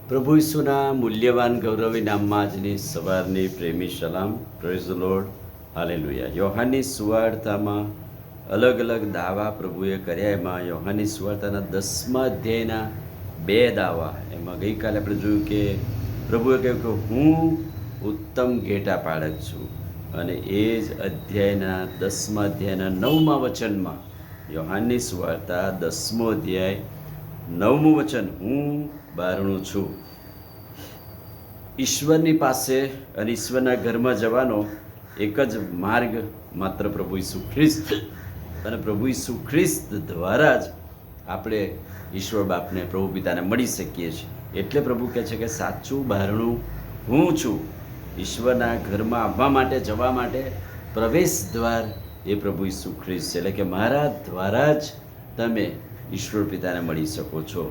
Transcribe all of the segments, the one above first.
પ્રભુ ઈસુના મૂલ્યવાન ગૌરવી નામમાં આજની સવારની પ્રેમી સલામ. Praise the Lord, hallelujah. યોહાનની સુવાર્તામાં અલગ અલગ દાવા પ્રભુએ કર્યા. એમાં યોહાનની સુવાર્તાના 10મા અધ્યાયના 2 દાવા, એમાં ગઈકાલે આપણે જોયું કે પ્રભુએ કહ્યું કે હું ઉત્તમ ઘેટા પાળક છું, અને એ જ અધ્યાયના 10મા અધ્યાયના 9મા વચનમાં યોહાનની સુવાર્તા 10મો અધ્યાય 9મું વચન, હું બારણું છું. ઈશ્વરની પાસે અને ઈશ્વરના ઘરમાં જવાનો એક જ માર્ગ માત્ર પ્રભુ ઈસુ ખ્રિસ્ત, અને પ્રભુ ઈસુ ખ્રિસ્ત દ્વારા જ આપણે ઈશ્વર બાપને, પ્રભુ પિતાને મળી શકીએ છીએ. એટલે પ્રભુ કહે છે કે સાચું બારણું હું છું. ઈશ્વરના ઘરમાં આવવા માટે, જવા માટે પ્રવેશ દ્વાર એ પ્રભુ ઈસુ ખ્રિસ્ત છે. એટલે કે મારા દ્વારા જ તમે ઈશ્વર પિતાને મળી શકો છો.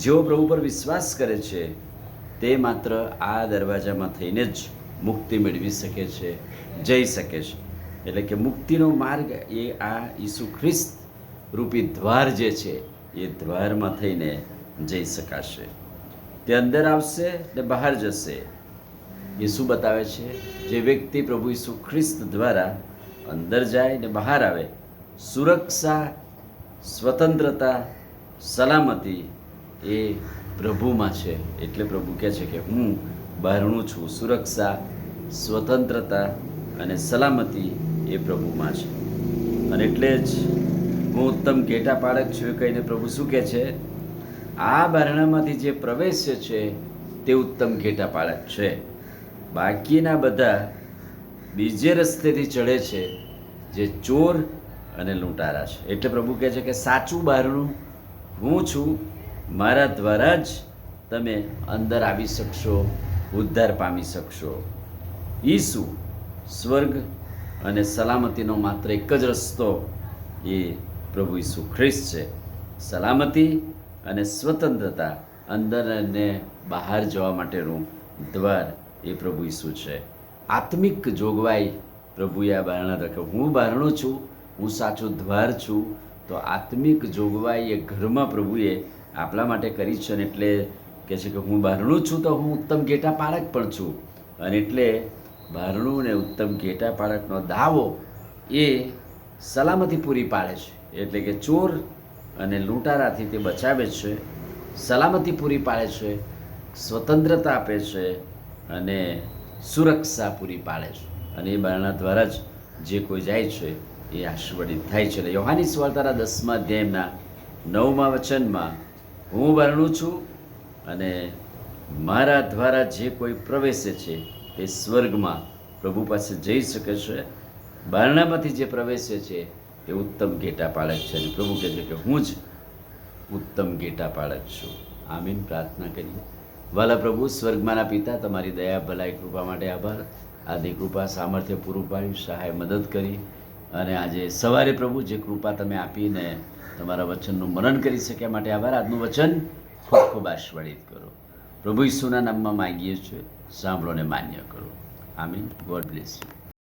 જેઓ પ્રભુ પર વિશ્વાસ કરે છે તે માત્ર આ દરવાજામાં થઈને જ મુક્તિ મેળવી શકે છે, જઈ શકે છે. એટલે કે મુક્તિનો માર્ગ એ આ ઈસુ ખ્રિસ્ત રૂપી દ્વાર જે છે એ દ્વારમાં થઈને જઈ શકાશે. તે અંદર આવશે ને બહાર જશે. એ શું બતાવે છે? જે વ્યક્તિ પ્રભુ ઈસુ ખ્રિસ્ત દ્વારા અંદર જાય ને બહાર આવે, સુરક્ષા, સ્વતંત્રતા, સલામતી એ પ્રભુમાં છે. એટલે પ્રભુ કહે છે કે હું બારણું છું. સુરક્ષા, સ્વતંત્રતા અને સલામતી એ પ્રભુમાં છે. અને એટલે જ હું ઉત્તમ ઘેટા પાળક છું એ કહીને પ્રભુ શું કહે છે? આ બારણામાંથી જે પ્રવેશે છે તે ઉત્તમ ઘેટા પાળક છે. બાકીના બધા બીજે રસ્તેથી ચડે છે, જે ચોર અને લૂંટારા છે. એટલે પ્રભુ કહે છે કે સાચું બારણું હું છું. મારા દ્વારા જ તમે અંદર આવી શકશો, ઉદ્ધાર પામી શકશો. ઈસુ સ્વર્ગ અને સલામતીનો માત્ર એક જ રસ્તો એ પ્રભુ ઈસુ ખ્રિસ્ત છે. સલામતી અને સ્વતંત્રતા, અંદર અને બહાર જવા માટેનું દ્વાર એ પ્રભુ ઈસુ છે. આત્મિક જોગવાઈ પ્રભુએ આ બારણા રાખે. હું બારણું છું, હું સાચું દ્વાર છું. તો આત્મિક જોગવાઈ એ ઘરમાં પ્રભુએ આપણા માટે કરી છે. અને એટલે કહે છે કે હું બારણું છું તો હું ઉત્તમ ઘેટા પાળક પણ છું. અને એટલે બારણું ને ઉત્તમ ઘેટા પાળકનો દાવો એ સલામતી પૂરી પાડે છે. એટલે કે ચોર અને લૂંટારાથી તે બચાવે છે, સલામતી પૂરી પાડે છે, સ્વતંત્રતા આપે છે અને સુરક્ષા પૂરી પાડે છે. અને એ બારણા દ્વારા જ જે કોઈ જાય છે એ આશીર્વાદિત થાય છે. એટલે યોહાનની સુવાર્તાના 10મા અધ્યાયના 9મા વચનમાં હું બારણું છું, અને મારા દ્વારા જે કોઈ પ્રવેશે છે એ સ્વર્ગમાં પ્રભુ પાસે જઈ શકે છે. બારણામાંથી જે પ્રવેશે છે એ ઉત્તમ ઘેટા પાળક છે. અને પ્રભુ કહે છે કે હું જ ઉત્તમ ઘેટા પાળક છું. આમીન. પ્રાર્થના કરીએ. વાલા પ્રભુ, સ્વર્ગમાંના પિતા, તમારી દયા, ભલાઈ, કૃપા માટે આભાર. આજની કૃપા, સામર્થ્ય પૂરું પાડ્યું, સહાય, મદદ કરી. અને આજે સવારે પ્રભુ જે કૃપા તમે આપીને તમારા વચનનું મનન કરી શક્યા માટે આભાર. આજનું વચન ખૂબ ખૂબ આશીર્વાદિત કરો. પ્રભુ ઈસુના નામમાં માંગીએ છીએ, સાંભળો ને માન્ય કરો. આમીન. God bless you.